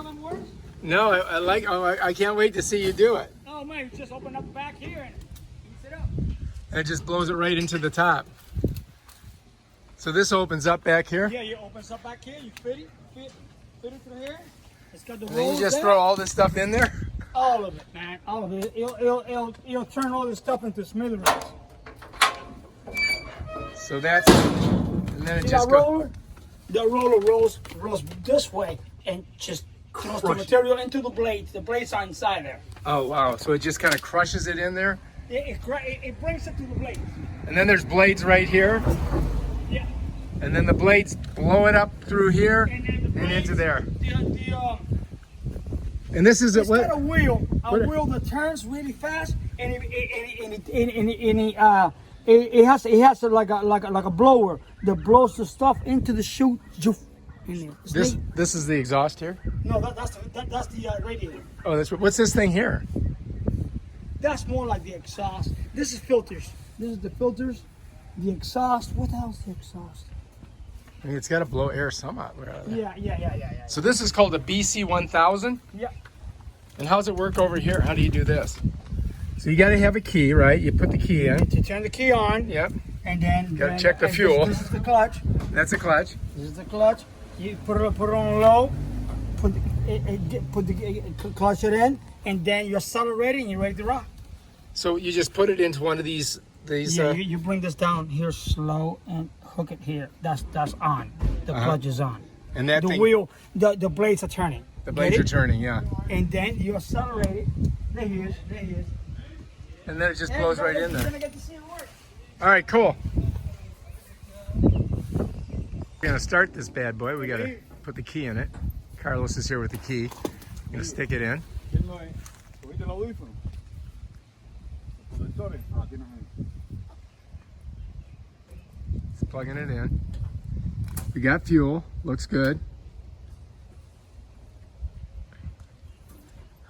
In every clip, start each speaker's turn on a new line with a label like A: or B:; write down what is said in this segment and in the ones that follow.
A: how that works?
B: No, I like. Oh, I can't wait to see you do it.
A: Oh man, you just open up back here and heats it up.
B: And it just blows it right into the top. So this opens up back here.
A: Yeah, you opens up back here. You fit it through here. It's got the
B: And then
A: rolls
B: you just
A: there.
B: throw all this stuff in there.
A: All of it, man. All of it. It'll turn all this stuff into smithereens.
B: So that's, and then it
A: See
B: just
A: that
B: goes.
A: roller? The roller rolls this way and just throws the material into the blades. The blades are inside there.
B: Oh wow! So it just kind of crushes it in there.
A: It brings it to the blades.
B: And then there's blades right here.
A: Yeah.
B: And then the blades blow it up through here
A: And then the blades,
B: into there.
A: The
B: And this is
A: it's
B: what?
A: got a wheel that turns really fast, and it has like a blower that blows the stuff into the chute. In there.
B: This is the exhaust here.
A: No, that's the radiator.
B: Oh, that's what's this thing here?
A: That's more like the exhaust. This is filters. This is the filters. The exhaust. What the hell's the exhaust?
B: I mean, it's got to blow air somehow.
A: Yeah.
B: So this is called a BC 1000.
A: Yeah.
B: And how does it work over here? How do you do this? So you got to have a key, right? You put the key in.
A: You turn the key on.
B: Yep.
A: And then
B: Gotta check the fuel.
A: This is the clutch.
B: That's a clutch.
A: This is the clutch. You put it on low. Put the clutch it in, and then you're solid ready and you're ready to rock.
B: So you just put it into one of these.
A: Yeah, you bring this down here slow and hook it here. That's on. The clutch is on.
B: And that
A: The
B: thing,
A: wheel, the blades are turning.
B: the blades are turning, yeah.
A: And then you accelerate it. There he is.
B: And then it just blows right in
A: You're
B: there.
A: gonna get to see it work.
B: All right, cool. We're gonna start this bad boy. We gotta put the key in it. Carlos is here with the key. I'm gonna stick it in. Just plugging it in. We got fuel. Looks good.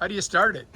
B: How do you start it?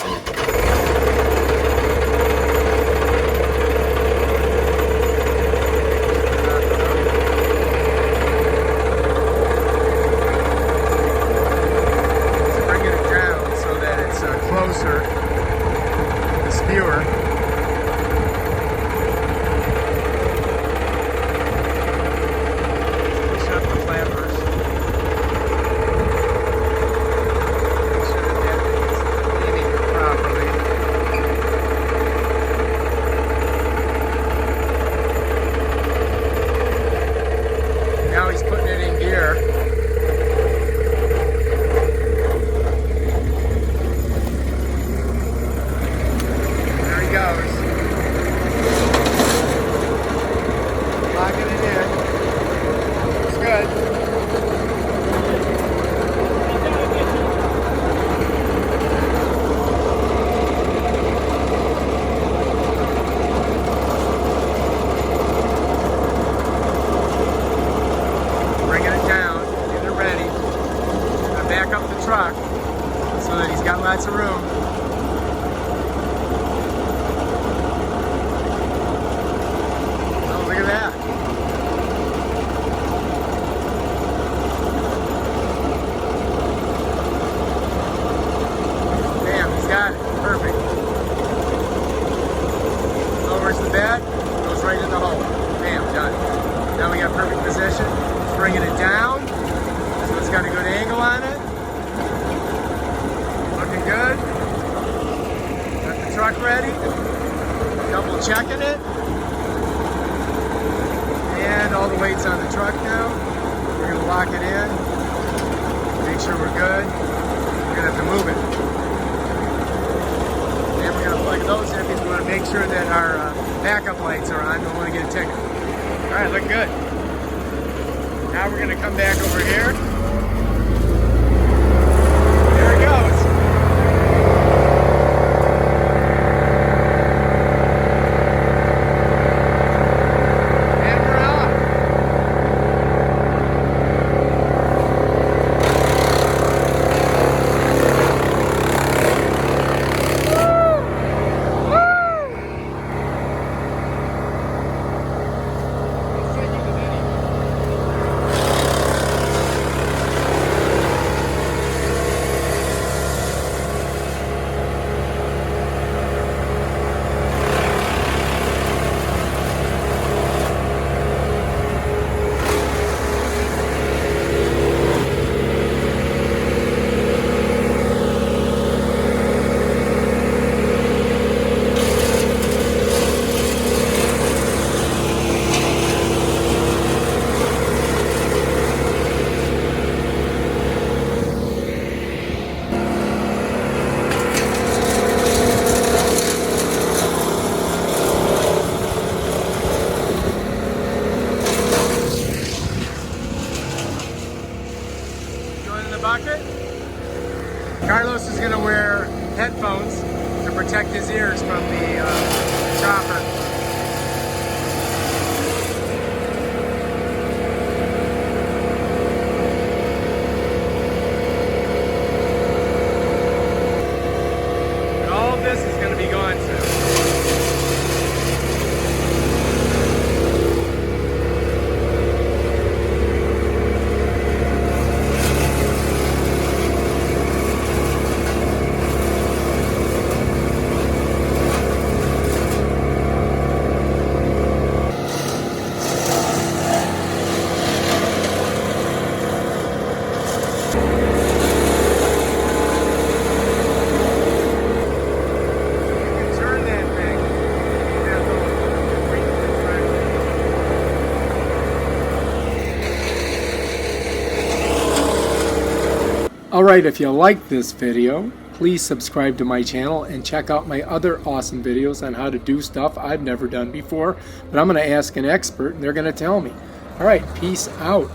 B: Lots of room. Oh, look at that. Bam, he's got it. Perfect. Lowers the bed, goes right in the hole. Bam, done. Now we got perfect position. Bringing it down, so it's got a good angle on it. Good. Got the truck ready. Double checking it. And all the weight's on the truck now. We're going to lock it in. Make sure we're good. We're going to have to move it. And we're going to plug those in because we want to make sure that our backup lights are on. We don't want to get a ticket. All right, look good. Now we're going to come back over here. There it goes. bucket. Carlos is going to wear headphones to protect his ears from the chopper. This is going to be gone soon. Alright, if you like this video, please subscribe to my channel and check out my other awesome videos on how to do stuff I've never done before. But I'm going to ask an expert and they're going to tell me. Alright, peace out.